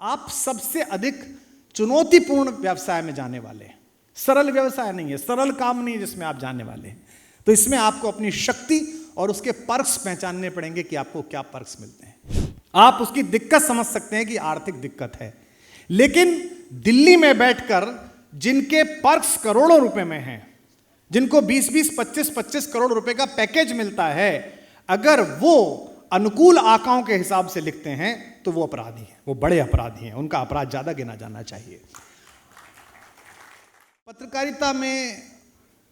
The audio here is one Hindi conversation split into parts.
आप सबसे अधिक चुनौतीपूर्ण व्यवसाय में जाने वाले हैं। सरल व्यवसाय नहीं है, सरल काम नहीं है जिसमें आप जाने वाले हैं। तो इसमें आपको अपनी शक्ति और उसके पर्क्स पहचानने पड़ेंगे कि आपको क्या पर्क्स मिलते हैं। आप उसकी दिक्कत समझ सकते हैं कि आर्थिक दिक्कत है, लेकिन दिल्ली में बैठकर जिनके पर्क्स करोड़ों रुपए में हैं, जिनको 20-20, 25-25 करोड़ रुपए का पैकेज मिलता है, अगर वो अनुकूल आंकड़ों के हिसाब से लिखते हैं तो वो अपराधी हैं, वो बड़े अपराधी हैं, उनका अपराध ज्यादा गिना जाना चाहिए। पत्रकारिता में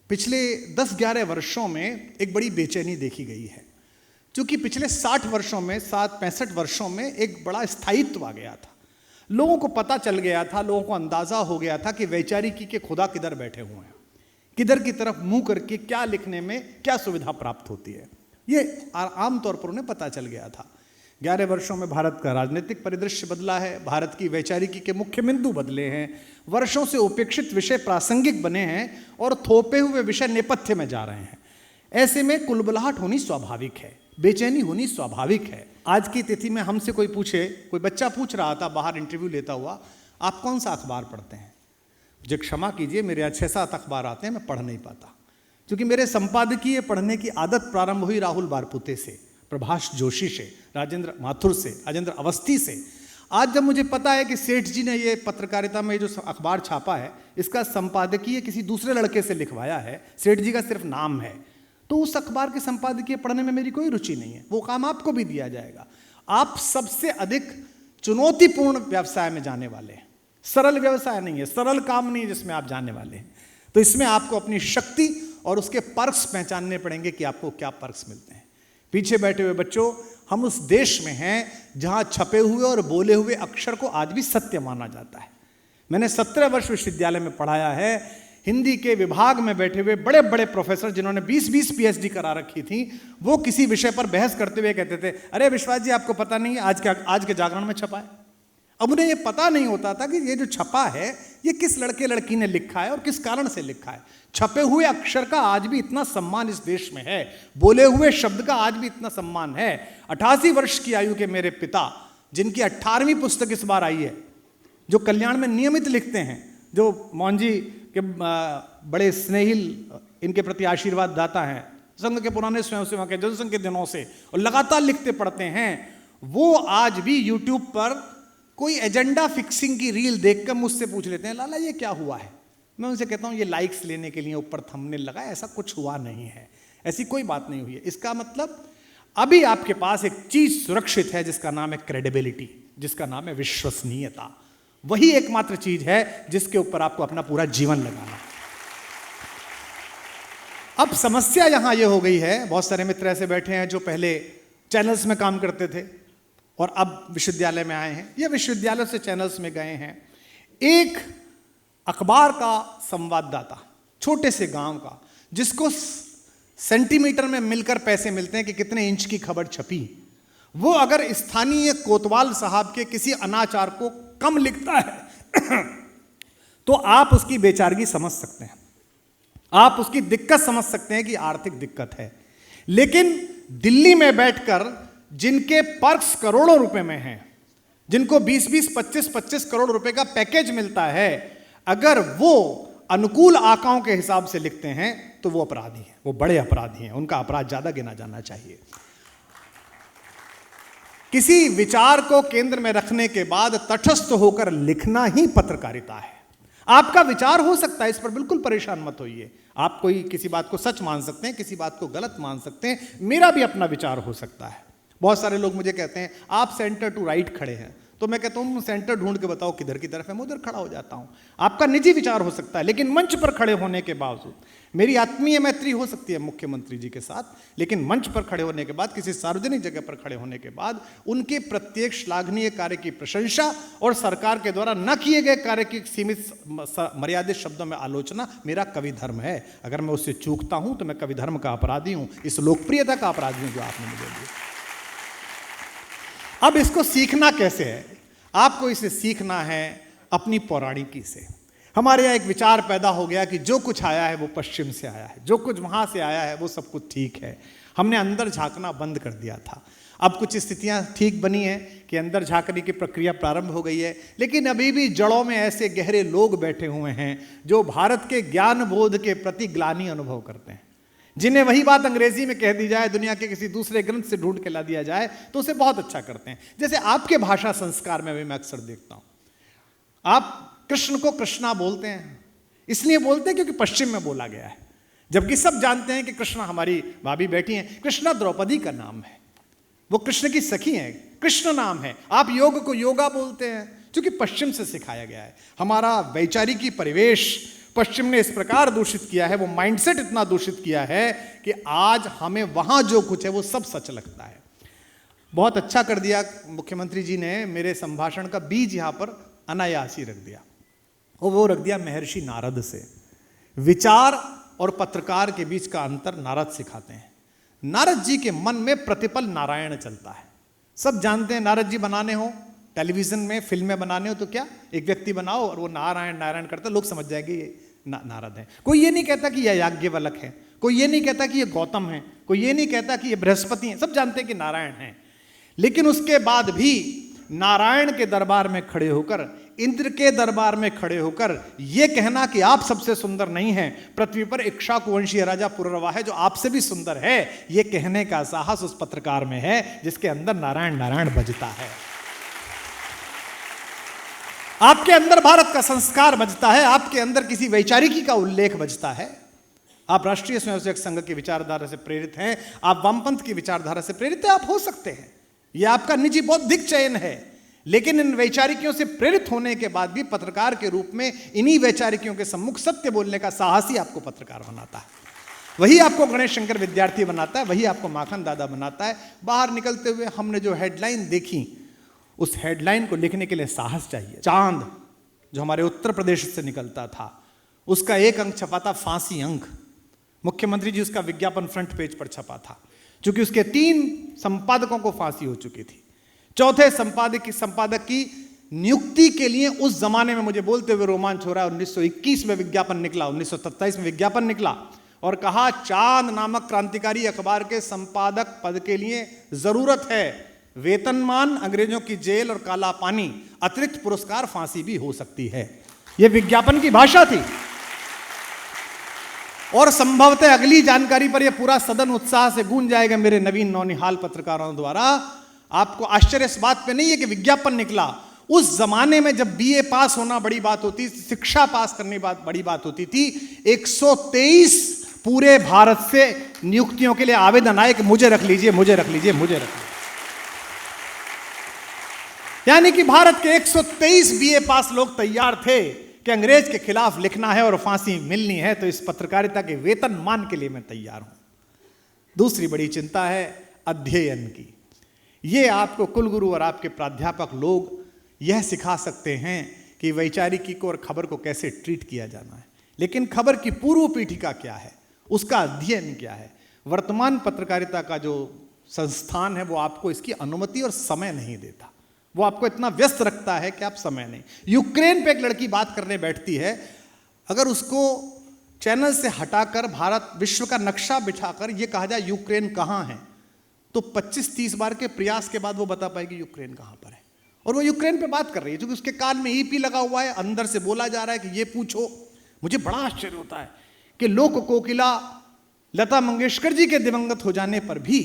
पिछले 10-11 वर्षों में एक बड़ी बेचैनी देखी गई है, क्योंकि पिछले 60 वर्षों में 65 वर्षों में एक बड़ा स्थायित्व आ गया था। लोगों को पता चल गया था, लोगों को अंदाजा हो गया था कि वैचारिकी के खुदा किधर बैठे हुए हैं, किधर की तरफ मुंह करके क्या लिखने में क्या सुविधा प्राप्त होती है, ये आमतौर पर उन्हें पता चल गया था। 11 वर्षों में भारत का राजनीतिक परिदृश्य बदला है, भारत की वैचारिकी के मुख्य बिंदु बदले हैं, वर्षों से उपेक्षित विषय प्रासंगिक बने हैं और थोपे हुए विषय नेपथ्य में जा रहे हैं। ऐसे में कुलबुलाहट होनी स्वाभाविक है, बेचैनी होनी स्वाभाविक है। आज की तिथि में हमसे कोई पूछे, कोई बच्चा पूछ रहा था बाहर इंटरव्यू लेता हुआ, आप कौन सा अखबार पढ़ते हैं? मुझे क्षमा कीजिए, मेरे यहाँ 6-7 अखबार आते हैं, मैं पढ़ नहीं पाता, क्योंकि मेरे संपादकीय पढ़ने की आदत प्रारंभ हुई राहुल बारपुते से, प्रभाष जोशी से, राजेंद्र माथुर से, राजेंद्र अवस्थी से। आज जब मुझे पता है कि सेठ जी ने ये पत्रकारिता में जो अखबार छापा है, इसका संपादकीय किसी दूसरे लड़के से लिखवाया है, सेठ जी का सिर्फ नाम है, तो उस अखबार के संपादकीय पढ़ने में मेरी कोई रुचि नहीं है। वो काम आपको भी दिया जाएगा। आप सबसे अधिक चुनौतीपूर्ण व्यवसाय में जाने वाले हैं। सरल व्यवसाय नहीं है, सरल काम नहीं है जिसमें आप जाने वाले हैं। तो इसमें आपको अपनी शक्ति और उसके पर्क्स पहचानने पड़ेंगे कि आपको क्या पर्क्स मिलते हैं। पीछे बैठे हुए बच्चों, हम उस देश में हैं जहां छपे हुए और बोले हुए अक्षर को आज भी सत्य माना जाता है। मैंने 17 वर्ष विश्वविद्यालय में पढ़ाया है। हिंदी के विभाग में बैठे हुए बड़े बड़े प्रोफेसर जिन्होंने 20-20 पीएचडी करा रखी थी, वो किसी विषय पर बहस करते हुए कहते थे, अरे विश्वास जी आपको पता नहीं है आज के जागरण में छपा है। अब उन्हें ये पता नहीं होता था कि ये जो छपा है ये किस लड़के लड़की ने लिखा है और किस कारण से लिखा है। छपे हुए अक्षर का आज भी इतना सम्मान इस देश में है, बोले हुए शब्द का आज भी इतना सम्मान है। 88 वर्ष की आयु के मेरे पिता, जिनकी 18वीं पुस्तक इस बार आई है, जो कल्याण में नियमित लिखते हैं, जो मोहन जी के बड़े स्नेहिल इनके प्रति आशीर्वाद दाता हैं, संघ के पुराने स्वयंसेवक के जनसंघ के दिनों से, और लगातार लिखते पढ़ते हैं, वो आज भी यूट्यूब पर कोई एजेंडा फिक्सिंग की रील देखकर मुझसे पूछ लेते हैं, लाला ये क्या हुआ है? मैं उनसे कहता हूं ये लाइक्स लेने के लिए ऊपर थंबनेल लगा, ऐसा कुछ हुआ नहीं है, ऐसी कोई बात नहीं हुई है। इसका मतलब अभी आपके पास एक चीज सुरक्षित है जिसका नाम है क्रेडिबिलिटी, जिसका नाम है विश्वसनीयता। वही एकमात्र चीज है जिसके ऊपर आपको अपना पूरा जीवन लगाना। अब समस्या यहां यह हो गई है, बहुत सारे मित्र ऐसे बैठे हैं जो पहले चैनल्स में काम करते थे और अब विश्वविद्यालय में आए हैं या विश्वविद्यालय से चैनल्स में गए हैं। एक अखबार का संवाददाता, छोटे से गांव का, जिसको सेंटीमीटर में मिलकर पैसे मिलते हैं कि कितने इंच की खबर छपी, वो अगर स्थानीय कोतवाल साहब के किसी अनाचार को कम लिखता है तो आप उसकी बेचारगी समझ सकते हैं, आप उसकी दिक्कत समझ सकते हैं कि आर्थिक दिक्कत है। लेकिन दिल्ली में बैठकर जिनके पर्क्स करोड़ों रुपए में हैं, जिनको 20-20, 25-25 करोड़ रुपए का पैकेज मिलता है, अगर वो अनुकूल आंकड़ों के हिसाब से लिखते हैं तो वो अपराधी हैं, वो बड़े अपराधी हैं, उनका अपराध ज्यादा गिना जाना चाहिए। किसी विचार को केंद्र में रखने के बाद तटस्थ होकर लिखना ही पत्रकारिता है। आपका विचार हो सकता है, इस पर बिल्कुल परेशान मत होइए। आप कोई किसी बात को सच मान सकते हैं, किसी बात को गलत मान सकते हैं, मेरा भी अपना विचार हो सकता है। बहुत सारे लोग मुझे कहते हैं आप सेंटर टू राइट खड़े हैं, तो मैं कहता हूं सेंटर ढूंढ के बताओ किधर की तरफ है, मैं उधर खड़ा हो जाता हूं। आपका निजी विचार हो सकता है, लेकिन मंच पर खड़े होने के बावजूद, मेरी आत्मीय मैत्री हो सकती है मुख्यमंत्री जी के साथ, लेकिन मंच पर खड़े होने के बाद, किसी सार्वजनिक जगह पर खड़े होने के बाद, उनके प्रत्येक श्लाघनीय कार्य की प्रशंसा और सरकार के द्वारा न किए गए कार्य की सीमित मर्यादित शब्दों में आलोचना मेरा कवि धर्म है। अगर मैं उससे चूकता हूं तो मैं कवि धर्म का अपराधी हूं, इस लोकप्रियता का अपराधी हूं जो आपने मुझे दी। अब इसको सीखना कैसे है? आपको इसे सीखना है अपनी पौराणिकी से। हमारे यहाँ एक विचार पैदा हो गया कि जो कुछ आया है वो पश्चिम से आया है, जो कुछ वहाँ से आया है वो सब कुछ ठीक है। हमने अंदर झांकना बंद कर दिया था। अब कुछ स्थितियां ठीक बनी हैं कि अंदर झांकने की प्रक्रिया प्रारंभ हो गई है, लेकिन अभी भी जड़ों में ऐसे गहरे लोग बैठे हुए हैं जो भारत के ज्ञान बोध के प्रति ग्लानि अनुभव करते हैं, जिन्हें वही बात अंग्रेजी में कह दी जाए, दुनिया के किसी दूसरे ग्रंथ से ढूंढ के ला दिया जाए तो उसे बहुत अच्छा करते हैं। जैसे आपके भाषा संस्कार में भी मैं अक्सर देखता हूं, आप कृष्ण को कृष्णा बोलते हैं, इसलिए बोलते हैं क्योंकि पश्चिम में बोला गया है, जबकि सब जानते हैं कि कृष्णा हमारी भाभी बेटी हैं। कृष्णा द्रौपदी का नाम है, वो कृष्ण की सखी हैं, कृष्ण नाम है। आप योग को योगा बोलते हैं क्योंकि पश्चिम से सिखाया गया है। हमारा वैचारिकी परिवेश पश्चिम ने इस प्रकार दूषित किया है, वो माइंडसेट इतना दूषित किया है कि आज हमें वहां जो कुछ है वो सब सच लगता है। बहुत अच्छा कर दिया मुख्यमंत्री जी ने, मेरे संभाषण का बीज यहां पर अनायास ही रख दिया, और वो रख दिया महर्षि नारद से। विचार और पत्रकार के बीच का अंतर नारद सिखाते हैं। नारद जी के मन में प्रतिपल नारायण चलता है। सब जानते हैं नारद जी बनाने हो टेलीविजन में, फिल्में बनाने हो तो क्या, एक व्यक्ति बनाओ और वो नारायण नारायण करता, लोग समझ जाएंगे ये नारद है। कोई ये नहीं कहता कि यह याज्ञवल्क है, कोई ये नहीं कहता कि ये गौतम है, कोई ये नहीं कहता कि ये बृहस्पति है, सब जानते हैं कि नारायण है। लेकिन उसके बाद भी नारायण के दरबार में खड़े होकर, इंद्र के दरबार में खड़े होकर यह कहना कि आप सबसे सुंदर नहीं हैं, पृथ्वी पर इक्ष्वाकु वंशीय राजा पुररवा है जो आपसे भी सुंदर है, यह कहने का साहस उस पत्रकार में है जिसके अंदर नारायण नारायण बजता है। आपके अंदर भारत का संस्कार बजता है, आपके अंदर किसी वैचारिकी का उल्लेख बजता है। आप राष्ट्रीय स्वयंसेवक संघ की विचारधारा से प्रेरित हैं, आप वामपंथ की विचारधारा से प्रेरित हैं, आप हो सकते हैं, यह आपका निजी बौद्धिक चयन है। लेकिन इन वैचारिकियों से प्रेरित होने के बाद भी पत्रकार के रूप में इन्हीं वैचारिकियों के सम्मुख सत्य बोलने का साहस ही आपको पत्रकार बनाता है। वही आपको गणेश शंकर विद्यार्थी बनाता है, वही आपको माखन दादा बनाता है। बाहर निकलते हुए हमने जो हेडलाइन देखी, उस हेडलाइन को लिखने के लिए साहस चाहिए। चांद जो हमारे उत्तर प्रदेश से निकलता था, उसका एक अंक छपा था फांसी अंक। मुख्यमंत्री जी उसका विज्ञापन फ्रंट पेज पर छपा था, क्योंकि उसके 3 संपादकों को फांसी हो चुकी थी। चौथे संपादक की नियुक्ति के लिए उस जमाने में, मुझे बोलते हुए रोमांच हो रहा है, 1921 में विज्ञापन निकला, 1927 में विज्ञापन निकला और कहा चांद नामक क्रांतिकारी अखबार के संपादक पद के लिए जरूरत है वेतनमान, अंग्रेजों की जेल और काला पानी, अतिरिक्त पुरस्कार, फांसी भी हो सकती है। यह विज्ञापन की भाषा थी। और संभवतः अगली जानकारी पर यह पूरा सदन उत्साह से गूंज जाएगा मेरे नवीन नौनिहाल पत्रकारों द्वारा। आपको आश्चर्य इस बात पे नहीं है कि विज्ञापन निकला। उस जमाने में जब बीए पास होना बड़ी बात होती, शिक्षा पास करनी बड़ी बात होती थी, 123 पूरे भारत से नियुक्तियों के लिए आवेदन आए कि मुझे रख लीजिए, मुझे रख लीजिए, मुझे रख लीजिए। यानी कि भारत के 123 बीए पास लोग तैयार थे कि अंग्रेज के खिलाफ लिखना है और फांसी मिलनी है, तो इस पत्रकारिता के वेतनमान के लिए मैं तैयार हूं। दूसरी बड़ी चिंता है अध्ययन की। ये आपको कुलगुरु और आपके प्राध्यापक लोग यह सिखा सकते हैं कि वैचारिकी को और खबर को कैसे ट्रीट किया जाना है, लेकिन खबर की पूर्व पीठिका क्या है, उसका अध्ययन क्या है। वर्तमान पत्रकारिता का जो संस्थान है वो आपको इसकी अनुमति और समय नहीं देता, वो आपको इतना व्यस्त रखता है कि आप समय नहीं। यूक्रेन पे एक लड़की बात करने बैठती है, अगर उसको चैनल से हटाकर भारत विश्व का नक्शा बिठाकर ये कहा जाए यूक्रेन कहाँ है, तो 25-30 बार के प्रयास के बाद वो बता पाएगी यूक्रेन कहाँ पर है। और वो यूक्रेन पे बात कर रही है क्योंकि उसके कान में ईपी लगा हुआ है, अंदर से बोला जा रहा है कि ये पूछो। मुझे बड़ा आश्चर्य होता है कि लोक कोकिला लता मंगेशकर जी के दिवंगत हो जाने पर भी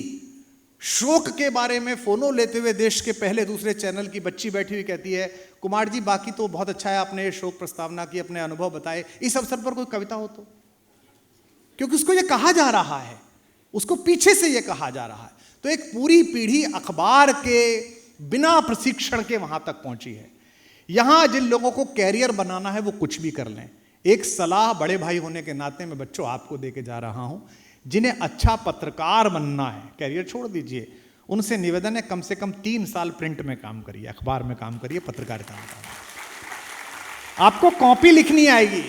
शोक के बारे में फोनो लेते हुए देश के पहले दूसरे चैनल की बच्ची बैठी हुई कहती है, कुमार जी बाकी तो बहुत अच्छा है, आपने ये शोक प्रस्तावना की, अपने अनुभव बताए, इस अवसर पर कोई कविता हो तो। क्योंकि उसको ये कहा जा रहा है, उसको पीछे से ये कहा जा रहा है। तो एक पूरी पीढ़ी अखबार के बिना प्रशिक्षण के वहां तक पहुंची है। यहां जिन लोगों को कैरियर बनाना है वो कुछ भी कर लें। एक सलाह बड़े भाई होने के नाते में बच्चों आपको देके जा रहा हूं, जिन्हें अच्छा पत्रकार बनना है, कैरियर छोड़ दीजिए, उनसे निवेदन है कम से कम 3 साल प्रिंट में काम करिए, अखबार में काम करिए, पत्रकारिता में काम करिए। आपको कॉपी लिखनी आएगी,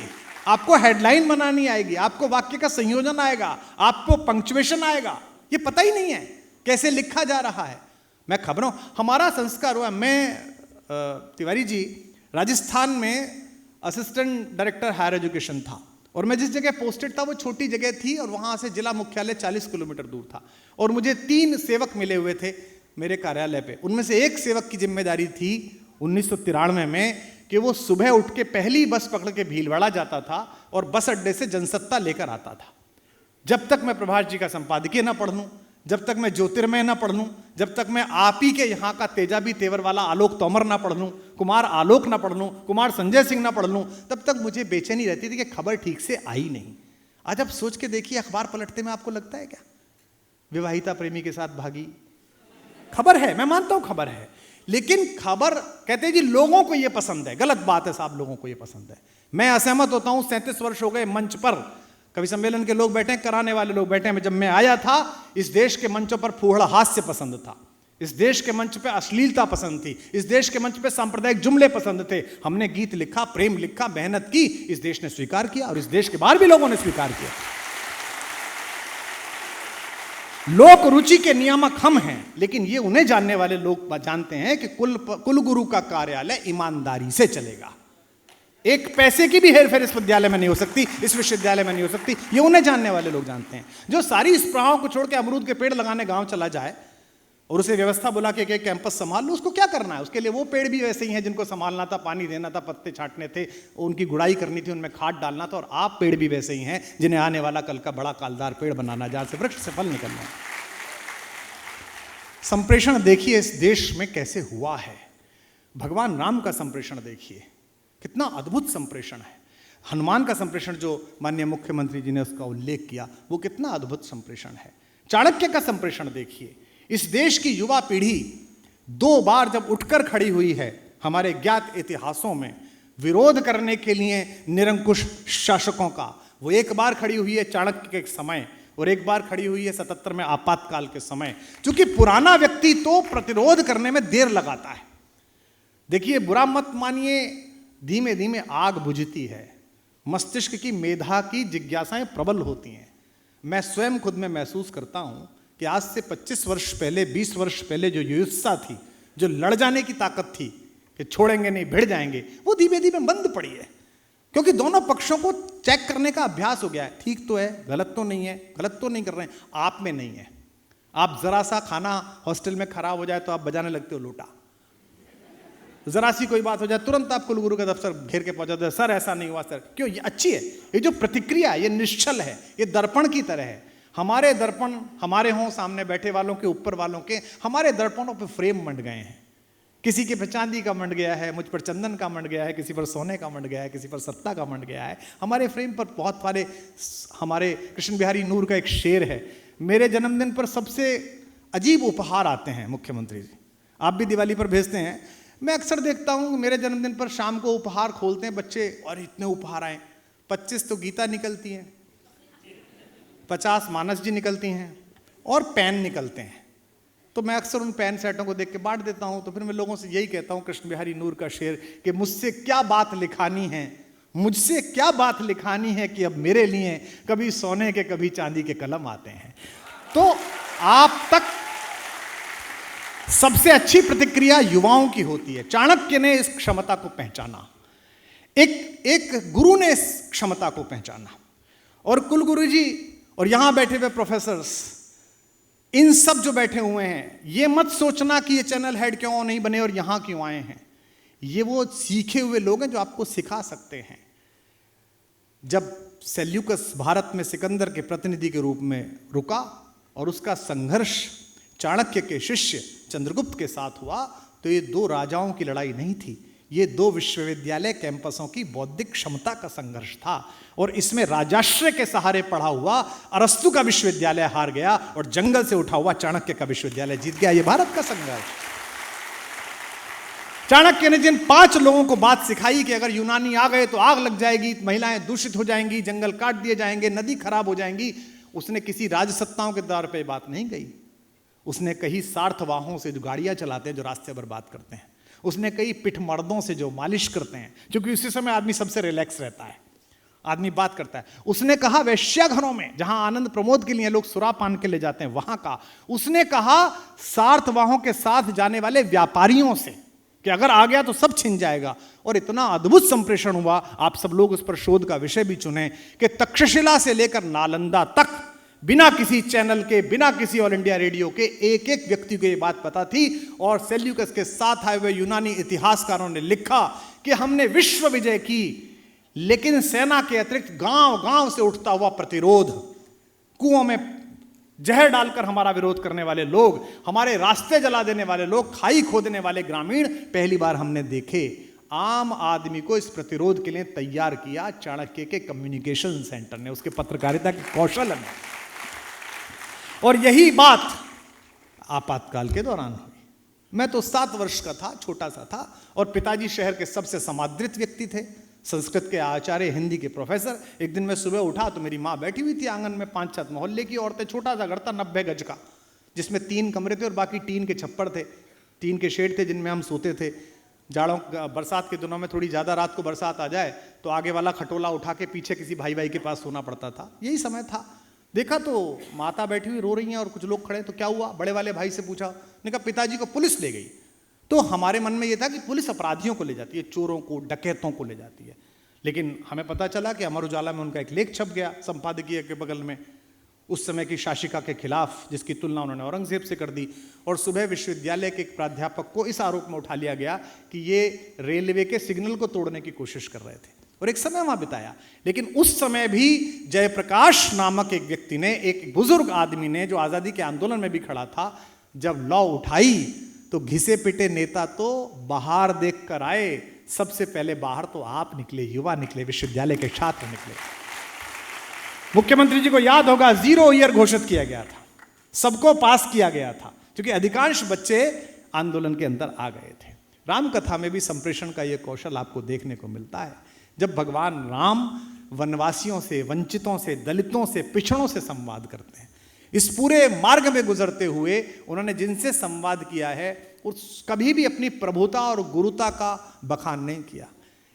आपको हेडलाइन बनानी आएगी, आपको वाक्य का संयोजन आएगा, आपको पंक्चुएशन आएगा। ये पता ही नहीं है कैसे लिखा जा रहा है। मैं खबरों, हमारा संस्कार हुआ, मैं तिवारी जी राजस्थान में असिस्टेंट डायरेक्टर हायर एजुकेशन था, और मैं जिस जगह पोस्टेड था वो छोटी जगह थी और वहां से जिला मुख्यालय 40 किलोमीटर दूर था, और मुझे 3 सेवक मिले हुए थे। मेरे कार्यालय पे। उनमें से एक सेवक की जिम्मेदारी थी 1993 में कि वो सुबह उठ के पहली बस पकड़ के भीलवाड़ा जाता था और बस अड्डे से जनसत्ता लेकर आता था। जब तक मैं प्रभाष जी का संपादकीय ना पढ़ लूं, जब तक मैं ज्योतिर्मय ना पढ़ लूं, जब तक मैं आप ही के यहाँ का तेजाबी तेवर वाला आलोक तोमर ना पढ़ लूं, कुमार आलोक ना पढ़ लूं, कुमार संजय सिंह ना पढ़ लूं, तब तक मुझे बेचैनी रहती थी कि खबर ठीक से आई नहीं। आज आप सोच के देखिए, अखबार पलटते में आपको लगता है क्या विवाहिता प्रेमी के साथ भागी? खबर है, मैं मानता हूं खबर है, लेकिन खबर कहते हैं जी लोगों को यह पसंद है। गलत बात है साहब, लोगों को यह पसंद है। मैं असहमत होता हूं। 37 वर्ष हो गए मंच पर कवि सम्मेलन के लोग बैठे हैं, कराने वाले लोग बैठे हैं। जब मैं आया था इस देश के मंचों पर फूहड़ हास्य पसंद था, इस देश के मंच पे अश्लीलता पसंद थी, इस देश के मंच पे सांप्रदायिक जुमले पसंद थे। हमने गीत लिखा, प्रेम लिखा, मेहनत की, इस देश ने स्वीकार किया और इस देश के बाहर भी लोगों ने स्वीकार किया। लोक रुचि के नियामक हम हैं, लेकिन ये उन्हें जानने वाले लोग जानते हैं कि कुलगुरु का कार्यालय ईमानदारी से चलेगा। एक पैसे की भी हेरफेर इस विद्यालय में नहीं हो सकती, इस विश्वविद्यालय में नहीं हो सकती। ये उन्हें जानने वाले लोग जानते हैं। जो सारी स्प्रहाओं को छोड़ के अमरूद के पेड़ लगाने गांव चला जाए और उसे व्यवस्था बुला के कैंपस संभाल लो, उसको क्या करना है? उसके लिए वो पेड़ भी वैसे ही हैं जिनको संभालना था, पानी देना था, पत्ते छांटने थे, उनकी गुड़ाई करनी थी, उनमें खाद डालना था। और आप पेड़ भी वैसे ही हैं जिन्हें आने वाला कल का बड़ा कालदार पेड़ बनाना, जहां से वृक्ष से फल निकलना है। संप्रेषण देखिए इस देश में कैसे हुआ है। भगवान राम का संप्रेषण देखिए, कितना अद्भुत संप्रेषण है। हनुमान का संप्रेषण जो माननीय मुख्यमंत्री जी ने उसका उल्लेख किया, वो कितना अद्भुत संप्रेषण है। चाणक्य का संप्रेषण देखिए। इस देश की युवा पीढ़ी 2 बार जब उठकर खड़ी हुई है हमारे ज्ञात इतिहासों में विरोध करने के लिए निरंकुश शासकों का, वो एक बार खड़ी हुई है चाणक्य के समय और एक बार खड़ी हुई है 77 में आपातकाल के समय। क्योंकि पुराना व्यक्ति तो प्रतिरोध करने में देर लगाता है। देखिए, बुरा मत मानिए, धीमे धीमे आग बुझती है, मस्तिष्क की मेधा की जिज्ञासाएं प्रबल होती हैं। मैं स्वयं खुद में महसूस करता हूं कि आज से 25 वर्ष पहले, 20 वर्ष पहले जो युत्सा थी, जो लड़ जाने की ताकत थी कि छोड़ेंगे नहीं, भिड़ जाएंगे, वो धीमे धीमे बंद पड़ी है। क्योंकि दोनों पक्षों को चेक करने का अभ्यास हो गया है। ठीक तो है, गलत तो नहीं है, गलत तो नहीं कर रहे हैं, आप में नहीं है। आप जरा सा खाना हॉस्टल में खराब हो जाए तो आप बजाने लगते हो लोटा, जरा सी कोई बात हो जाए तुरंत आप कुलगुरु का दफ्तर घेर के पहुंच जाते हैं, सर ऐसा नहीं हुआ सर। क्यों? ये अच्छी है, ये जो प्रतिक्रिया, ये निश्चल है, ये दर्पण की तरह है। हमारे दर्पण हमारे हों, सामने बैठे वालों के, ऊपर वालों के, हमारे दर्पणों पे फ्रेम मंड गए हैं। किसी के पे चांदी का मंड गया है, मुझ पर चंदन का मंड गया है, किसी पर सोने का मंड गया है, किसी पर सत्ता का मंड गया है। हमारे फ्रेम पर बहुत सारे, हमारे कृष्ण बिहारी नूर का एक शेर है, मेरे जन्मदिन पर सबसे अजीब उपहार आते हैं मुख्यमंत्री जी। आप भी दिवाली पर भेजते हैं। मैं अक्सर देखता हूँ मेरे जन्मदिन पर शाम को उपहार खोलते हैं बच्चे, और इतने उपहार आए। 25 तो गीता निकलती हैं, 50 मानस जी निकलती हैं और पेन निकलते हैं। तो मैं अक्सर उन पेन सेटों को देख के बांट देता हूँ। तो फिर मैं लोगों से यही कहता हूँ, कृष्ण बिहारी नूर का शेर, कि मुझसे क्या बात लिखानी है, मुझसे क्या बात लिखानी है कि अब मेरे लिए कभी सोने के कभी चांदी के कलम आते हैं। तो आप तक सबसे अच्छी प्रतिक्रिया युवाओं की होती है। चाणक्य ने इस क्षमता को पहचाना, एक गुरु ने इस क्षमता को पहचाना, और कुलगुरु जी और यहां बैठे हुए प्रोफेसर्स, इन सब जो बैठे हुए हैं, ये मत सोचना कि ये चैनल हेड क्यों नहीं बने और यहां क्यों आए हैं। ये वो सीखे हुए लोग हैं जो आपको सिखा सकते हैं। जब सेल्यूकस भारत में सिकंदर के प्रतिनिधि के रूप में रुका और उसका संघर्ष चाणक्य के शिष्य चंद्रगुप्त के साथ हुआ, तो ये 2 राजाओं की लड़ाई नहीं थी, ये 2 विश्वविद्यालय कैंपसों की बौद्धिक क्षमता का संघर्ष था। और इसमें राजाश्रय के सहारे पढ़ा हुआ अरस्तु का विश्वविद्यालय हार गया और जंगल से उठा हुआ चाणक्य का विश्वविद्यालय जीत गया। ये भारत का संघर्ष। चाणक्य ने जिन 5 लोगों को बात सिखाई कि अगर यूनानी आ गए तो आग लग जाएगी, महिलाएं दूषित हो जाएंगी, जंगल काट दिए जाएंगे, नदी खराब हो जाएंगी, उसने किसी राजसत्ताओं के द्वार पर बात नहीं कही। उसने कही सार्थवाहों से जो गाड़ियां चलाते हैं, जो रास्ते बर्बाद करते हैं। उसने कही पिठमर्दों से जो मालिश करते हैं, क्योंकि उसी समय आदमी सबसे रिलैक्स रहता है, आदमी बात करता है। उसने कहा वेश्याघरों में, जहां आनंद प्रमोद के लिए लोग सुरापान के ले जाते हैं, वहां का। उसने कहा सार्थवाहों के साथ जाने वाले व्यापारियों से कि अगर आ गया तो सब छिन जाएगा। और इतना अद्भुत संप्रेषण हुआ, आप सब लोग उस पर शोध का विषय भी चुने, कि तक्षशिला से लेकर नालंदा तक बिना किसी चैनल के, बिना किसी ऑल इंडिया रेडियो के एक एक व्यक्ति को ये बात पता थी। और सेल्यूकस के साथ आए हुए यूनानी इतिहासकारों ने लिखा कि हमने विश्व विजय की, लेकिन सेना के अतिरिक्त गांव गांव से उठता हुआ प्रतिरोध, कुओं में जहर डालकर हमारा विरोध करने वाले लोग, हमारे रास्ते जला देने वाले लोग, खाई खोदने वाले ग्रामीण पहली बार हमने देखे। आम आदमी को इस प्रतिरोध के लिए तैयार किया चाणक्य के कम्युनिकेशन सेंटर ने, उसके पत्रकारिता के कौशल में। और यही बात आपातकाल के दौरान हुई। मैं तो 7 वर्ष का था, छोटा सा था, और पिताजी शहर के सबसे समादृत व्यक्ति थे, संस्कृत के आचार्य, हिंदी के प्रोफेसर। एक दिन मैं सुबह उठा तो मेरी माँ बैठी हुई थी आंगन में, 5-7 मोहल्ले की औरतें, छोटा सा घर था 90 गज का, जिसमें 3 कमरे थे और बाकी टीन के छप्पर थे, टीन के शेड थे जिनमें हम सोते थे। जाड़ों बरसात के दिनों में थोड़ी ज़्यादा रात को बरसात आ जाए तो आगे वाला खटोला उठा के पीछे किसी भाई के पास सोना पड़ता था। यही समय था। देखा तो माता बैठी हुई रो रही हैं और कुछ लोग खड़े, तो क्या हुआ? बड़े वाले भाई से पूछा, ने कहा पिताजी को पुलिस ले गई। तो हमारे मन में यह था कि पुलिस अपराधियों को ले जाती है, चोरों को, डकैतों को ले जाती है। लेकिन हमें पता चला कि अमर उजाला में उनका एक लेख छप गया संपादकीय के बगल में, उस समय की शासिका के खिलाफ, जिसकी तुलना उन्होंने औरंगजेब से कर दी। और सुबह विश्वविद्यालय के एक प्राध्यापक को इस आरोप में उठा लिया गया कि ये रेलवे के सिग्नल को तोड़ने की कोशिश कर रहे थे, और एक समय वहां बिताया। लेकिन उस समय भी जयप्रकाश नामक एक व्यक्ति ने, एक बुजुर्ग आदमी ने, जो आजादी के आंदोलन में भी खड़ा था, जब लौ उठाई तो घिसे पिटे नेता तो बाहर देख कर आए। सबसे पहले बाहर तो आप निकले, युवा निकले, विश्वविद्यालय के छात्र निकले। मुख्यमंत्री जी को याद होगा 0 ईयर घोषित किया गया था, सबको पास किया गया था, क्योंकि अधिकांश बच्चे आंदोलन के अंदर आ गए थे। रामकथा में भी संप्रेषण का यह कौशल आपको देखने को मिलता है। जब भगवान राम वनवासियों से, वंचितों से, दलितों से, पिछड़ों से संवाद करते हैं, इस पूरे मार्ग में गुजरते हुए उन्होंने जिनसे संवाद किया है उस कभी भी अपनी प्रभुता और गुरुता का बखान नहीं किया।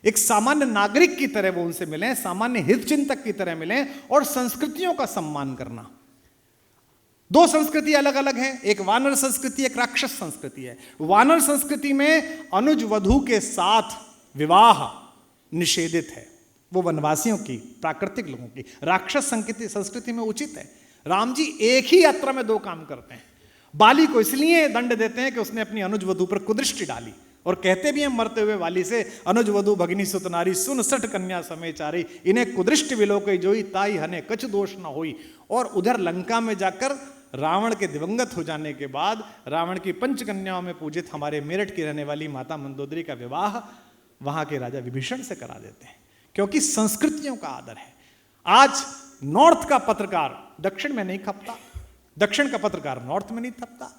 एक सामान्य नागरिक की तरह वो उनसे मिले, सामान्य हितचिंतक की तरह मिले, और संस्कृतियों का सम्मान करना। 2 संस्कृति अलग अलग हैं, एक वानर संस्कृति, एक राक्षस संस्कृति है। वानर संस्कृति में अनुज वधू के साथ विवाह निषेधित है, वो वनवासियों की, प्राकृतिक लोगों की। राक्षस संस्कृति में उचित है। राम जी एक ही यात्रा में 2 काम करते हैं। बाली को इसलिए दंड देते हैं कि उसने अपनी अनुज वधू पर कुदृष्टि डाली, और कहते भी हैं मरते हुए वाली से, अनुज वधू भगिनी सुतनारी, सुन सठ कन्या समय चारी, इन्हें कुदृष्टि विलोकई जोई, ताई हने कछ दोष न होई। और उधर लंका में जाकर रावण के दिवंगत हो जाने के बाद रावण की 5 कन्याओं में पूजित हमारे मेरठ की रहने वाली माता मंदोदरी का विवाह वहां के राजा विभीषण से करा देते हैं, क्योंकि संस्कृतियों का आदर है। आज नॉर्थ का पत्रकार दक्षिण में नहीं खपता, दक्षिण का पत्रकार नॉर्थ में नहीं खपता।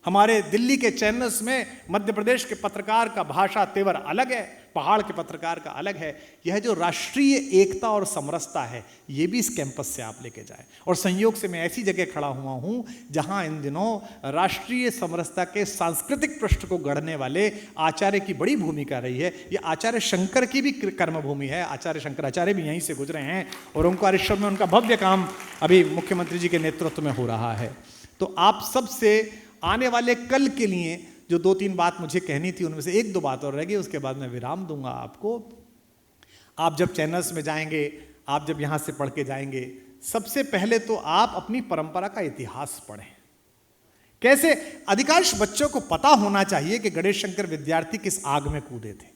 हमारे दिल्ली के चैनल्स में मध्य प्रदेश के पत्रकार का भाषा तेवर अलग है, पहाड़ के पत्रकार का अलग है। यह जो राष्ट्रीय एकता और समरसता है, ये भी इस कैंपस से आप लेके जाए। और संयोग से मैं ऐसी जगह खड़ा हुआ हूं जहां इन दिनों राष्ट्रीय समरसता के सांस्कृतिक पृष्ठ को गढ़ने वाले आचार्य की बड़ी भूमिका रही है। ये आचार्य शंकर की भी कर्मभूमि है। आचार्य शंकराचार्य भी यहीं से गुजरे हैं, और ओंकारेश्वर में उनका भव्य काम अभी मुख्यमंत्री जी के नेतृत्व में हो रहा है। तो आप सबसे आने वाले कल के लिए जो 2-3 बात मुझे कहनी थी, उनमें से 1-2 बात और रह गई, उसके बाद मैं विराम दूंगा आपको। आप जब चैनल्स में जाएंगे, आप जब यहां से पढ़ के जाएंगे, सबसे पहले तो आप अपनी परंपरा का इतिहास पढ़ें। कैसे? अधिकांश बच्चों को पता होना चाहिए कि गणेश शंकर विद्यार्थी किस आग में कूदे थे।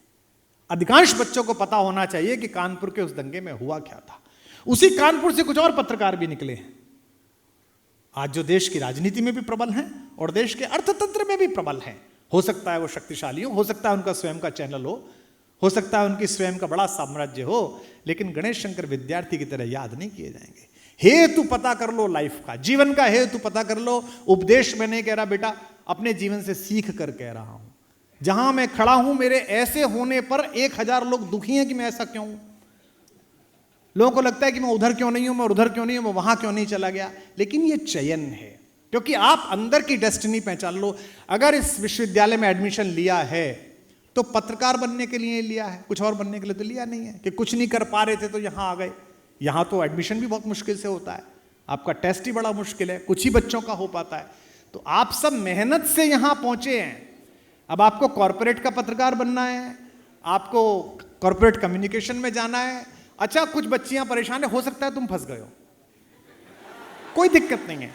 अधिकांश बच्चों को पता होना चाहिए कि कानपुर के उस दंगे में हुआ क्या था। उसी कानपुर से कुछ और पत्रकार भी निकले हैं आज, जो देश की राजनीति में भी प्रबल हैं और देश के अर्थतंत्र में भी प्रबल हैं। हो सकता है वो शक्तिशाली हो सकता है उनका स्वयं का चैनल हो सकता है उनकी स्वयं का बड़ा साम्राज्य हो, लेकिन गणेश शंकर विद्यार्थी की तरह याद नहीं किए जाएंगे। हेतु पता कर लो लाइफ का, जीवन का हेतु पता कर लो। उपदेश में नहीं कह रहा बेटा, अपने जीवन से सीख कर कह रहा हूं। जहां मैं खड़ा हूं, मेरे ऐसे होने पर 1000 लोग दुखी हैं कि मैं ऐसा क्यों हूं। लोगों को लगता है कि मैं उधर क्यों नहीं हूं, मैं उधर क्यों नहीं हूं, मैं वहां क्यों नहीं चला गया। लेकिन ये चयन है, क्योंकि आप अंदर की डेस्टिनी पहचान लो। अगर इस विश्वविद्यालय में एडमिशन लिया है तो पत्रकार बनने के लिए लिया है, कुछ और बनने के लिए तो लिया नहीं है कि कुछ नहीं कर पा रहे थे तो यहां आ गए। यहां तो एडमिशन भी बहुत मुश्किल से होता है, आपका टेस्ट ही बड़ा मुश्किल है, कुछ ही बच्चों का हो पाता है। तो आप सब मेहनत से यहां पहुंचे हैं। अब आपको कॉर्पोरेट का पत्रकार बनना है, आपको कॉर्पोरेट कम्युनिकेशन में जाना है। अच्छा, कुछ बच्चियां परेशान है, हो सकता है तुम फंस गए हो, कोई दिक्कत नहीं है।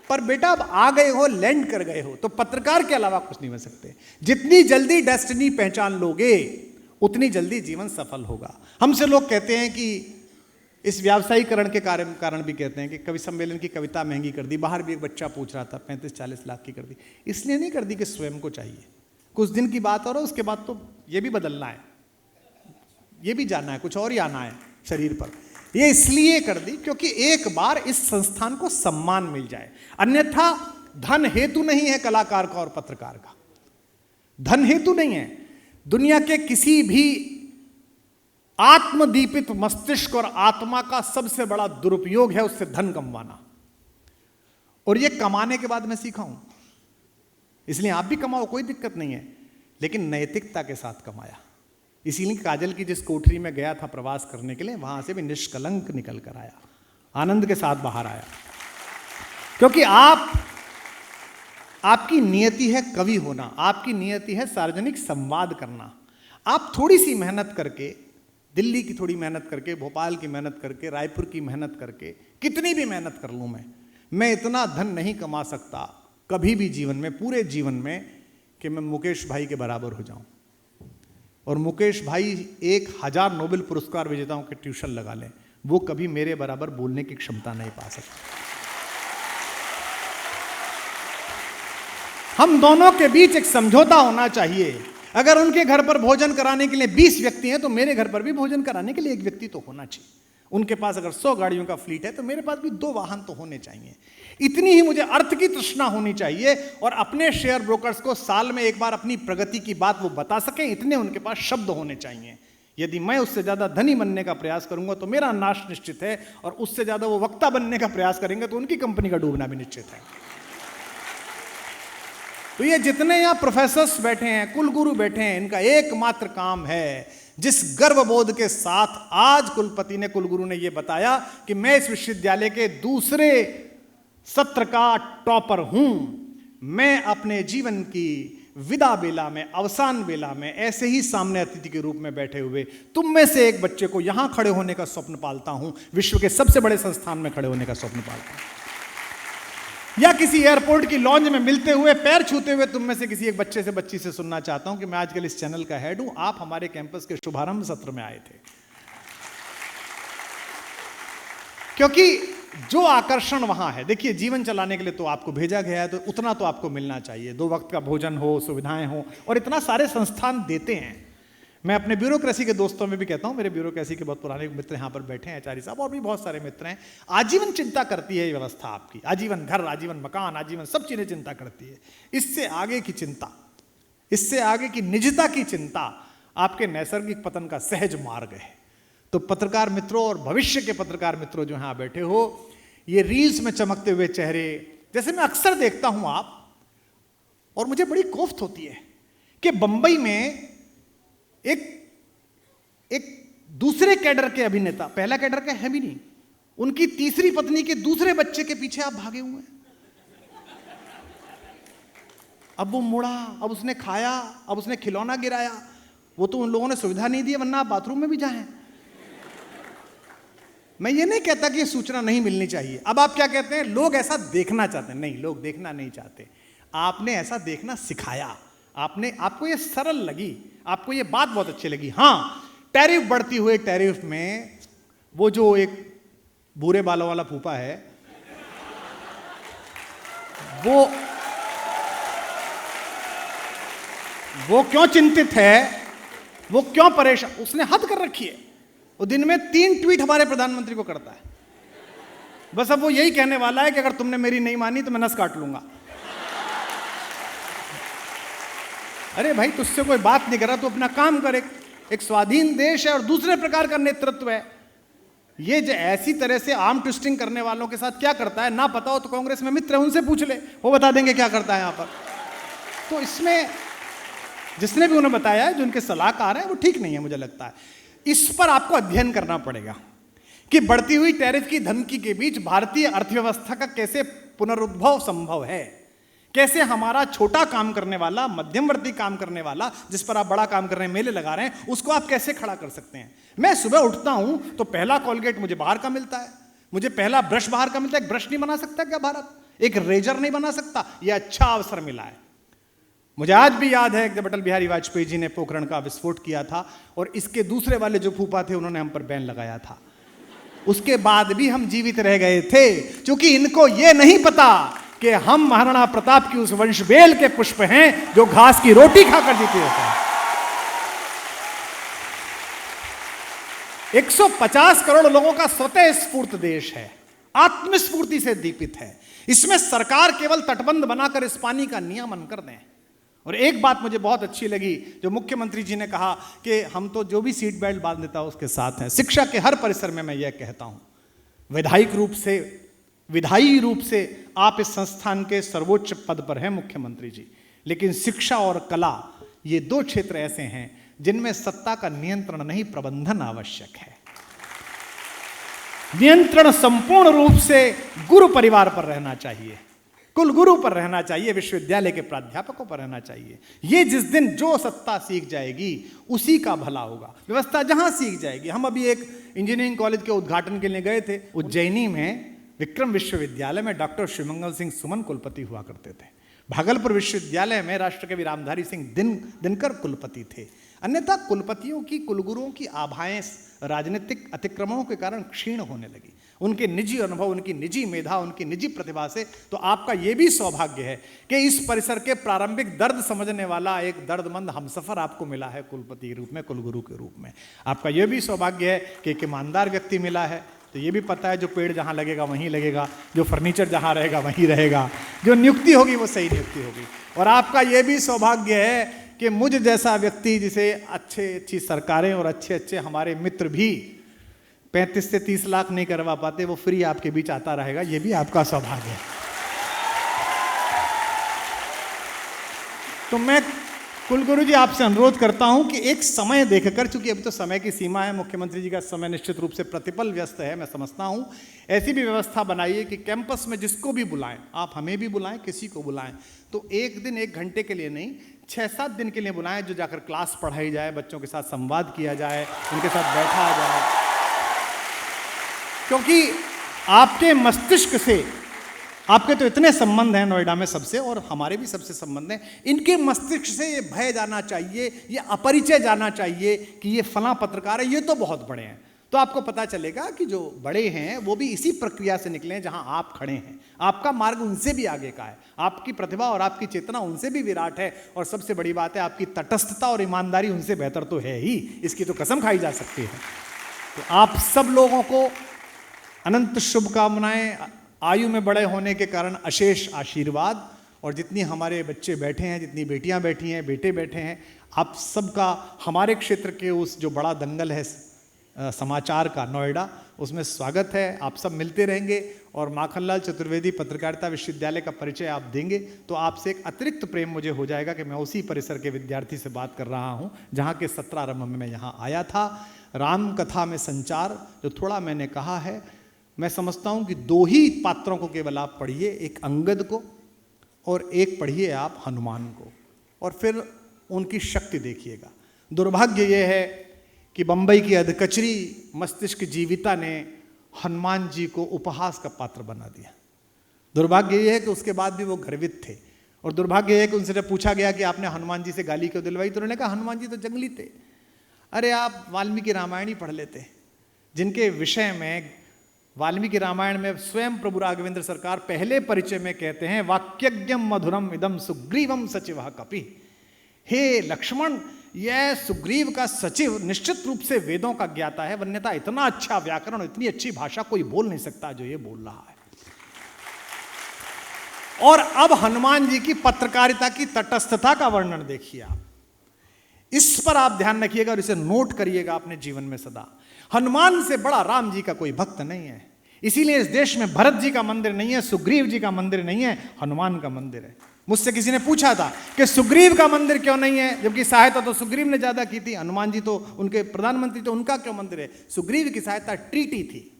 पर बेटा अब आ गए हो, लैंड कर गए हो, तो पत्रकार के अलावा कुछ नहीं बन सकते। जितनी जल्दी डेस्टिनी पहचान लोगे उतनी जल्दी जीवन सफल होगा। हमसे लोग कहते हैं कि इस व्यावसायीकरण के कारण भी कहते हैं कि कवि सम्मेलन की कविता महंगी कर दी। बाहर भी एक बच्चा पूछ रहा था 35-40 लाख की कर दी। इसलिए नहीं कर दी कि स्वयं को चाहिए, कुछ दिन की बात और उसके बाद तो ये भी बदलना है, ये भी जाना है, कुछ और ही आना है शरीर पर। ये इसलिए कर दी क्योंकि एक बार इस संस्थान को सम्मान मिल जाए। अन्यथा धन हेतु नहीं है कलाकार का और पत्रकार का, धन हेतु नहीं है। दुनिया के किसी भी आत्मदीपित मस्तिष्क और आत्मा का सबसे बड़ा दुरुपयोग है उससे धन कमवाना। और ये कमाने के बाद मैं सीखा हूं, इसलिए आप भी कमाओ, कोई दिक्कत नहीं है, लेकिन नैतिकता के साथ कमाया। इसीलिए काजल की जिस कोठरी में गया था प्रवास करने के लिए, वहां से भी निष्कलंक निकल कर आया, आनंद के साथ बाहर आया। क्योंकि आपकी नियति है कवि होना, आपकी नियति है सार्वजनिक संवाद करना। आप थोड़ी सी मेहनत करके, दिल्ली की थोड़ी मेहनत करके, भोपाल की मेहनत करके, रायपुर की मेहनत करके, कितनी भी मेहनत कर लूं मैं इतना धन नहीं कमा सकता कभी भी जीवन में, पूरे जीवन में, कि मैं मुकेश भाई के बराबर हो जाऊं। और मुकेश भाई 1000 नोबेल पुरस्कार विजेताओं के ट्यूशन लगा लें, वो कभी मेरे बराबर बोलने की क्षमता नहीं पा सकते। हम दोनों के बीच एक समझौता होना चाहिए। अगर उनके घर पर भोजन कराने के लिए 20 व्यक्ति हैं तो मेरे घर पर भी भोजन कराने के लिए एक व्यक्ति तो होना चाहिए। उनके पास अगर 100 गाड़ियों का फ्लीट है तो मेरे पास भी 2 वाहन तो होने चाहिए। इतनी ही मुझे अर्थ की तृष्णा होनी चाहिए, और अपने शेयर ब्रोकर्स को साल में एक बार अपनी प्रगति की बात वो बता सकें, इतने उनके पास शब्द होने चाहिए। यदि मैं उससे ज्यादा धनी बनने का प्रयास करूंगा तो मेरा नाश निश्चित है, और उससे ज्यादा वो वक्ता बनने का प्रयास करेंगे तो उनकी कंपनी का डूबना भी निश्चित है। तो ये जितने यहां प्रोफेसर्स बैठे हैं, कुलगुरु बैठे हैं, इनका एकमात्र काम है, जिस गर्वबोध के साथ आज कुलपति ने, कुलगुरु ने यह बताया कि मैं इस विश्वविद्यालय के दूसरे सत्र का टॉपर हूं, मैं अपने जीवन की विदा बेला में, अवसान बेला में ऐसे ही सामने अतिथि के रूप में बैठे हुए तुम में से एक बच्चे को यहां खड़े होने का स्वप्न पालता हूं, विश्व के सबसे बड़े संस्थान में खड़े होने का स्वप्न पालता हूं। या किसी एयरपोर्ट की लॉन्ज में मिलते हुए, पैर छूते हुए तुम में से किसी एक बच्चे से, बच्ची से सुनना चाहता हूं कि मैं आजकल इस चैनल का हेड हूं, आप हमारे कैंपस के शुभारंभ सत्र में आए थे। क्योंकि जो आकर्षण वहां है, देखिए जीवन चलाने के लिए तो आपको भेजा गया है, तो उतना तो आपको मिलना चाहिए, 2 वक्त का भोजन हो, सुविधाएं हो, और इतना सारे संस्थान देते हैं। मैं अपने ब्यूरोक्रेसी के दोस्तों में भी कहता हूं, मेरे ब्यूरोक्रेसी के बहुत पुराने मित्र यहां पर बैठे हैं, आचार्य साहब और भी बहुत सारे मित्र हैं, आजीवन चिंता करती है ये व्यवस्था आपकी, आजीवन घर, आजीवन मकान, आजीवन सब चीजें चिंता करती है। इससे आगे की चिंता, इससे आगे की निजता की चिंता आपके नैसर्गिक पतन का सहज मार्ग है। तो पत्रकार मित्रों और भविष्य के पत्रकार मित्रों जो यहां बैठे हो, ये रील्स में चमकते हुए चेहरे जैसे मैं अक्सर देखता हूं आप, और मुझे बड़ी कोफ्त होती है कि बंबई में एक दूसरे कैडर के अभिनेता, पहला कैडर का है भी नहीं, उनकी तीसरी पत्नी के दूसरे बच्चे के पीछे आप भागे हुए हैं। अब वो मुड़ा, अब उसने खाया, अब उसने खिलौना गिराया, वो तो उन लोगों ने सुविधा नहीं दी, वरना आप बाथरूम में भी जाएं। मैं ये नहीं कहता कि ये सूचना नहीं मिलनी चाहिए। अब आप क्या कहते हैं, लोग ऐसा देखना चाहते हैं। नहीं, लोग देखना नहीं चाहते, आपने ऐसा देखना सिखाया, आपको ये सरल लगी, आपको ये बात बहुत अच्छी लगी। हाँ, टैरिफ बढ़ती हुए टैरिफ में वो जो एक भूरे बालों वाला फूफा है, वो क्यों चिंतित है, वो क्यों परेशान, उसने हद कर रखी है। वो दिन में 3 ट्वीट हमारे प्रधानमंत्री को करता है, बस अब वो यही कहने वाला है कि अगर तुमने मेरी नहीं मानी तो मैं नस काट लूंगा। अरे भाई, तुझसे कोई बात नहीं कर रहा, तो अपना काम करे। एक स्वाधीन देश है और दूसरे प्रकार का नेतृत्व है। ये जो ऐसी तरह से आर्म ट्विस्टिंग करने वालों के साथ क्या करता है, ना पता हो तो कांग्रेस में मित्र है, उनसे पूछ ले, वो बता देंगे क्या करता है यहां पर। तो इसमें जिसने भी उन्हें बताया है, जो उनके सलाहकार हैं, वो ठीक नहीं है मुझे लगता है। इस पर आपको अध्ययन करना पड़ेगा कि बढ़ती हुई टैरिफ की धमकी के बीच भारतीय अर्थव्यवस्था का कैसे पुनरुद्भव संभव है, कैसे हमारा छोटा काम करने वाला, मध्यमवर्ती काम करने वाला, जिस पर आप बड़ा काम कर रहे हैं, मेले लगा रहे हैं, उसको आप कैसे खड़ा कर सकते हैं। मैं सुबह उठता हूं तो पहला कोलगेट मुझे बाहर का मिलता है, मुझे पहला ब्रश बाहर का मिलता है, एक ब्रश नहीं बना सकता क्या भारत? एक रेजर नहीं बना सकता? यह अच्छा अवसर मिला है। मुझे आज भी याद है कि जब अटल बिहारी वाजपेयी जी ने पोखरण का विस्फोट किया था और इसके दूसरे वाले जो फूफा थे उन्होंने हम पर बैन लगाया था, उसके बाद भी हम जीवित रह गए थे, क्योंकि इनको यह नहीं पता कि हम महाराणा प्रताप की उस वंशवेल के पुष्प हैं जो घास की रोटी खाकर जीते होते हैं। 150 करोड़ लोगों का स्वतः स्फूर्त देश है, आत्मस्फूर्ति से दीपित है। इसमें सरकार केवल तटबंध बनाकर इस पानी का नियमन कर दें। और एक बात मुझे बहुत अच्छी लगी जो मुख्यमंत्री जी ने कहा कि हम तो जो भी सीट बेल्ट बांध देता है उसके साथ हैं। शिक्षा के हर परिसर में मैं यह कहता हूं, विधायी रूप से आप इस संस्थान के सर्वोच्च पद पर हैं मुख्यमंत्री जी, लेकिन शिक्षा और कला ये दो क्षेत्र ऐसे हैं जिनमें सत्ता का नियंत्रण नहीं, प्रबंधन आवश्यक है। नियंत्रण संपूर्ण रूप से गुरु परिवार पर रहना चाहिए, कुलगुरु पर रहना चाहिए, विश्वविद्यालय के प्राध्यापकों पर रहना चाहिए। ये जिस दिन जो सत्ता सीख जाएगी उसी का भला होगा। व्यवस्था जहां सीख जाएगी। हम अभी एक इंजीनियरिंग कॉलेज के उद्घाटन के लिए गए थे उज्जैनी में। विक्रम विश्वविद्यालय में डॉक्टर शिवमंगल सिंह सुमन कुलपति हुआ करते थे। भागलपुर विश्वविद्यालय में राष्ट्रकवि रामधारी सिंह दिनकर कुलपति थे। अन्यथा कुलपतियों की, कुलगुरुओं की आभाएं राजनीतिक अतिक्रमणों के कारण क्षीण होने लगी। उनके निजी अनुभव, उनकी निजी मेधा, उनकी निजी प्रतिभा से तो आपका यह भी सौभाग्य है कि इस परिसर के प्रारंभिक दर्द समझने वाला एक दर्दमंद हमसफर आपको मिला है कुलपति के रूप में, कुलगुरु के रूप में। आपका यह भी सौभाग्य है कि एक ईमानदार व्यक्ति मिला है। तो ये भी पता है जो पेड़ जहाँ लगेगा वहीं लगेगा, जो फर्नीचर जहाँ रहेगा वहीं रहेगा, जो नियुक्ति होगी वो सही नियुक्ति होगी। और आपका ये भी सौभाग्य है कि मुझ जैसा व्यक्ति जिसे अच्छी सरकारें और अच्छे हमारे मित्र भी 35 से 30 लाख नहीं करवा पाते, वो फ्री आपके बीच आता रहेगा। ये भी आपका सौभाग्य है। तो मैं कुलगुरु जी आपसे अनुरोध करता हूं कि एक समय देखकर, चूंकि अभी तो समय की सीमा है, मुख्यमंत्री जी का समय निश्चित रूप से प्रतिपल व्यस्त है, मैं समझता हूं, ऐसी भी व्यवस्था बनाइए कि कैंपस में जिसको भी बुलाएं, आप हमें भी बुलाएं, किसी को बुलाएं, तो एक दिन 1 घंटे के लिए नहीं, 6-7 दिन के लिए बुलाएं, जो जाकर क्लास पढ़ाई जाए, बच्चों के साथ संवाद किया जाए, उनके साथ बैठा जाए। क्योंकि आपके मस्तिष्क से, आपके तो इतने संबंध हैं नोएडा में सबसे, और हमारे भी सबसे संबंध हैं, इनके मस्तिष्क से ये भय जाना चाहिए, ये अपरिचय जाना चाहिए कि ये फलां पत्रकार है, ये तो बहुत बड़े हैं। तो आपको पता चलेगा कि जो बड़े हैं वो भी इसी प्रक्रिया से निकले हैं जहां आप खड़े हैं। आपका मार्ग उनसे भी आगे का है, आपकी प्रतिभा और आपकी चेतना उनसे भी विराट है, और सबसे बड़ी बात है आपकी तटस्थता और ईमानदारी उनसे बेहतर तो है ही, इसकी तो कसम खाई जा सकती है। तो आप सब लोगों को अनंत शुभकामनाएं, आयु में बड़े होने के कारण अशेष आशीर्वाद, और जितनी हमारे बच्चे बैठे हैं, जितनी बेटियां बैठी हैं, बेटे बैठे हैं, आप सबका हमारे क्षेत्र के उस जो बड़ा दंगल है समाचार का नोएडा, उसमें स्वागत है। आप सब मिलते रहेंगे, और माखनलाल चतुर्वेदी पत्रकारिता विश्वविद्यालय का परिचय आप देंगे तो आपसे एक अतिरिक्त प्रेम मुझे हो जाएगा कि मैं उसी परिसर के विद्यार्थी से बात कर रहा हूँ जहाँ के 17 आरंभ में मैं यहाँ आया था। राम कथा में संचार, जो थोड़ा मैंने कहा है, मैं समझता हूं कि 2 ही पात्रों को केवल आप पढ़िए, एक अंगद को और एक पढ़िए आप हनुमान को, और फिर उनकी शक्ति देखिएगा। दुर्भाग्य यह है कि बंबई की अधकचरी मस्तिष्क जीविता ने हनुमान जी को उपहास का पात्र बना दिया। दुर्भाग्य यह है कि उसके बाद भी वो गर्वित थे, और दुर्भाग्य यह है कि उनसे जब पूछा गया कि आपने हनुमान जी से गाली क्यों दिलवाई, तो उन्होंने कहा हनुमान जी तो जंगली थे। अरे आप वाल्मीकि रामायण ही पढ़ लेते, जिनके विषय में वाल्मीकि रामायण में स्वयं प्रभु राघवेंद्र सरकार पहले परिचय में कहते हैं, वाक्यज्ञम मधुरम इदम सुग्रीवम सचिवः कपि। हे लक्ष्मण, यह सुग्रीव का सचिव निश्चित रूप से वेदों का ज्ञाता है, वन्यता इतना अच्छा व्याकरण, इतनी अच्छी भाषा कोई बोल नहीं सकता जो ये बोल रहा है। और अब हनुमान जी की पत्रकारिता की तटस्थता का वर्णन देखिए आप, इस पर आप ध्यान रखिएगा और इसे नोट करिएगा अपने जीवन में सदा। हनुमान से बड़ा राम जी का कोई भक्त नहीं है, इसीलिए इस देश में भरत जी का मंदिर नहीं है, सुग्रीव जी का मंदिर नहीं है, हनुमान का मंदिर है। मुझसे किसी ने पूछा था कि सुग्रीव का मंदिर क्यों नहीं है, जबकि सहायता तो सुग्रीव ने ज्यादा की थी, हनुमान जी तो उनके प्रधानमंत्री, तो उनका क्यों मंदिर है? सुग्रीव की सहायता ट्रीटी थी,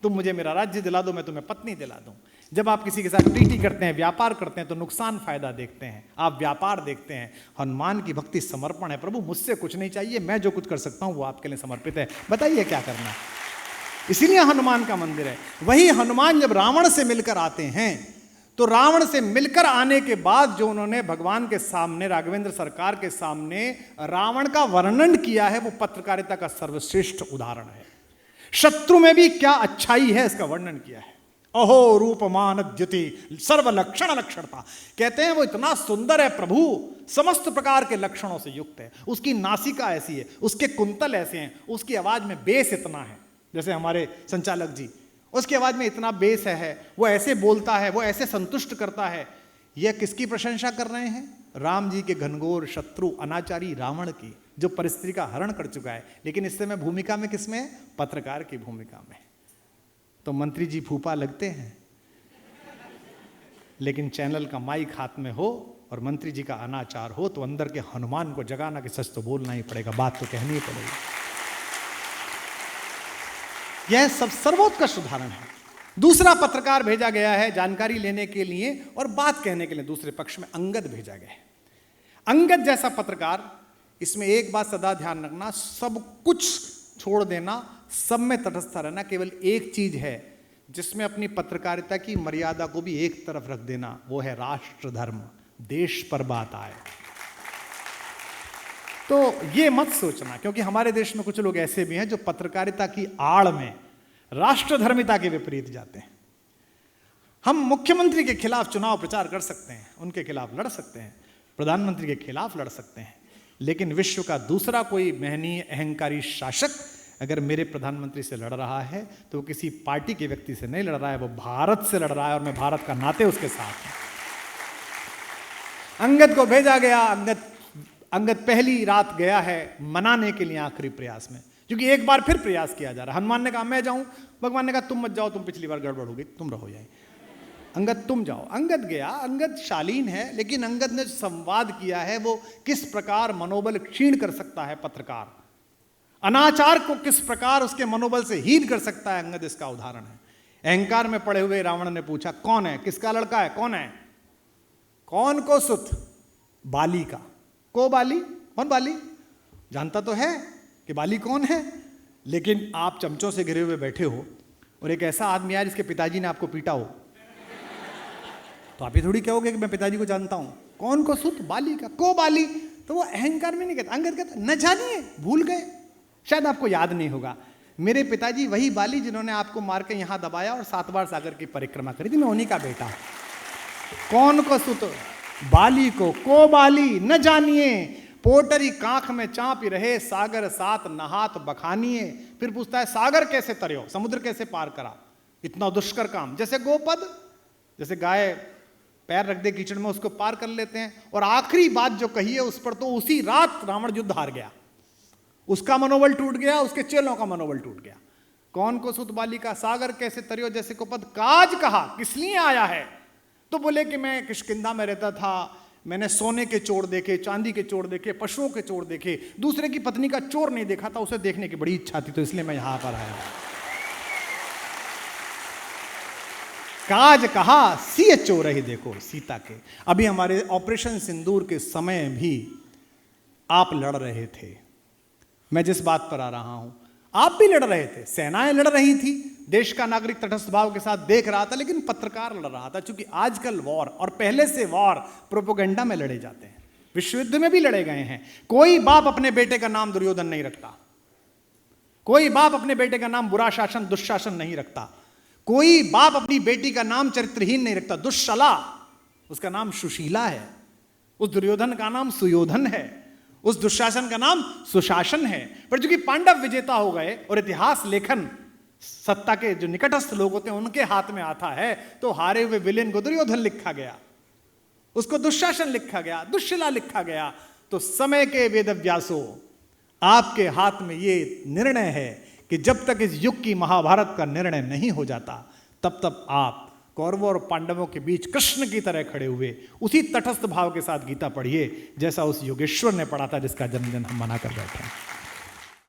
तुम मुझे मेरा राज्य दिला दो, मैं तुम्हें पत्नी दिला दूं। जब आप किसी के साथ ट्रीटी करते हैं, व्यापार करते हैं, तो नुकसान फायदा देखते हैं, आप व्यापार देखते हैं। हनुमान की भक्ति समर्पण है, प्रभु मुझसे कुछ नहीं चाहिए, मैं जो कुछ कर सकता हूं वो आपके लिए समर्पित है, बताइए क्या करना है। इसीलिए हनुमान का मंदिर है। वही हनुमान जब रावण से मिलकर आते हैं, तो रावण से मिलकर आने के बाद जो उन्होंने भगवान के सामने, राघवेंद्र सरकार के सामने रावण का वर्णन किया है, वो पत्रकारिता का सर्वश्रेष्ठ उदाहरण है। शत्रु में भी क्या अच्छाई है इसका वर्णन किया है। अहो रूपमान द्युति सर्वलक्षण लक्षणता, कहते हैं वो इतना सुंदर है प्रभु, समस्त प्रकार के लक्षणों से युक्त है। उसकी नासिका ऐसी है, उसके कुंतल ऐसे हैं, उसकी आवाज में बेस इतना है, जैसे हमारे संचालक जी, उसकी आवाज में इतना बेस है, वो ऐसे बोलता है, वो ऐसे संतुष्ट करता है। यह किसकी प्रशंसा कर रहे हैं? राम जी के घनघोर शत्रु अनाचारी रावण की, जो परिस्थिति का हरण कर चुका है। लेकिन इस समय भूमिका में किसमें है? पत्रकार की भूमिका में। तो मंत्री जी फूफा लगते हैं, लेकिन चैनल का माइक हाथ में हो और मंत्री जी का अनाचार हो तो अंदर के हनुमान को जगाना कि सच तो बोलना ही पड़ेगा, बात तो कहनी ही पड़ेगी। यह सब सर्वोत्कृष्ट उदाहरण है। दूसरा पत्रकार भेजा गया है जानकारी लेने के लिए और बात कहने के लिए, दूसरे पक्ष में अंगद भेजा गया है। अंगद जैसा पत्रकार, इसमें एक बात सदा ध्यान रखना, सब कुछ छोड़ देना, सब में तटस्थ रहना। केवल एक चीज है जिसमें अपनी पत्रकारिता की मर्यादा को भी एक तरफ रख देना, वो है राष्ट्र धर्म, देश पर बात आए। तो ये मत सोचना, क्योंकि हमारे देश में कुछ लोग ऐसे भी हैं जो पत्रकारिता की आड़ में राष्ट्र धर्मिता के विपरीत जाते हैं। हम मुख्यमंत्री के खिलाफ चुनाव प्रचार कर सकते हैं, उनके खिलाफ लड़ सकते हैं, प्रधानमंत्री के खिलाफ लड़ सकते हैं, लेकिन विश्व का दूसरा कोई महनीय अहंकारी शासक अगर मेरे प्रधानमंत्री से लड़ रहा है तो वो किसी पार्टी के व्यक्ति से नहीं लड़ रहा है, वो भारत से लड़ रहा है और मैं भारत का नाते उसके साथ हूं। अंगद को भेजा गया। अंगद पहली रात गया है मनाने के लिए आखिरी प्रयास में, क्योंकि एक बार फिर प्रयास किया जा रहा है। हनुमान ने कहा मैं जाऊं, भगवान ने कहा तुम मत जाओ, तुम पिछली बार गड़बड़ हो गई, तुम रहो जाए, अंगद तुम जाओ। अंगद गया। अंगद शालीन है, लेकिन अंगद ने संवाद किया है वो किस प्रकार मनोबल क्षीण कर सकता है पत्रकार, अनाचार को किस प्रकार उसके मनोबल से हीन कर सकता है, अंगद इसका उदाहरण है। अहंकार में पड़े हुए रावण ने पूछा कौन है, किसका लड़का है, कौन है? कौन को सुत? बाली का। को बाली? कौन बाली? जानता तो है कि बाली कौन है, लेकिन आप चमचों से घिरे हुए बैठे हो और एक ऐसा आदमी आया जिसके पिताजी ने आपको पीटा हो, तो आप ये थोड़ी कहोगे कि मैं पिताजी को जानता हूं। कौन को सुत? बाली का। को बाली? तो वो अहंकार में नहीं कहता। अंगद कहता न जानिए, भूल गए, शायद आपको याद नहीं होगा, मेरे पिताजी वही बाली जिन्होंने आपको मार के यहां दबाया और 7 बार सागर की परिक्रमा करी थी, मैं उन्हीं का बेटा। कौन को सुत? बाली को बाली न जानिए, पोटरी कांख में चापी रहे, सागर सात नहात बखानिए। फिर पूछता है सागर कैसे तरियो, समुद्र कैसे पार करा, इतना दुष्कर काम। जैसे गोपद, जैसे गाय पैर रख दे कीचड़ में उसको पार कर लेते हैं। और आखिरी बात जो कही है उस पर तो उसी रात रावण युद्ध हार गया, उसका मनोबल टूट गया, उसके चेलों का मनोबल टूट गया। कौन को सुत बाली का, सागर कैसे तरियो जैसे गोपद। काज कहा, किस लिए आया है? तो बोले कि मैं किष्किंधा में रहता था, मैंने सोने के चोर देखे, चांदी के चोर देखे, पशुओं के चोर देखे, दूसरे की पत्नी का चोर नहीं देखा था, उसे देखने की बड़ी इच्छा थी, तो इसलिए मैं यहां पर आया। काज कहा सिय चोर ही देखो सीता के। अभी हमारे ऑपरेशन सिंदूर के समय भी आप लड़ रहे थे, मैं जिस बात पर आ रहा हूं, आप भी लड़ रहे थे, सेनाएं लड़ रही थी, देश का नागरिक तटस्थ भाव के साथ देख रहा था, लेकिन पत्रकार लड़ रहा था। क्योंकि आजकल वॉर और पहले से वॉर प्रोपेगेंडा में लड़े जाते हैं, विश्व युद्ध में भी लड़े गए हैं। कोई बाप अपने बेटे का नाम दुर्योधन नहीं रखता, कोई बाप अपने बेटे का नाम बुरा शासन दुशासन नहीं रखता, कोई बाप अपनी बेटी का नाम चरित्रहीन नहीं रखता। दुश्शला, उसका नाम सुशीला है, उस दुर्योधन का नाम सुयोधन है, उस दुशासन का नाम सुशासन है। पर चूंकि पांडव विजेता हो गए और इतिहास लेखन सत्ता के जो निकटस्थ लोग होते हैं उनके हाथ में आता है, तो हारे हुए विलेन को दुर्योधन लिखा गया, उसको दुशासन लिखा गया, दुश्शिला लिखा गया। तो समय के वेदव्यासो, आपके हाथ में ये निर्णय है कि जब तक इस युग की महाभारत का निर्णय नहीं हो जाता, तब तक आप कौरवों और पांडवों के बीच कृष्ण की तरह खड़े हुए उसी तटस्थ भाव के साथ गीता पढ़िए, जैसा उस योगेश्वर ने पढ़ा था जिसका जन्मदिन हम मना कर बैठे हैं।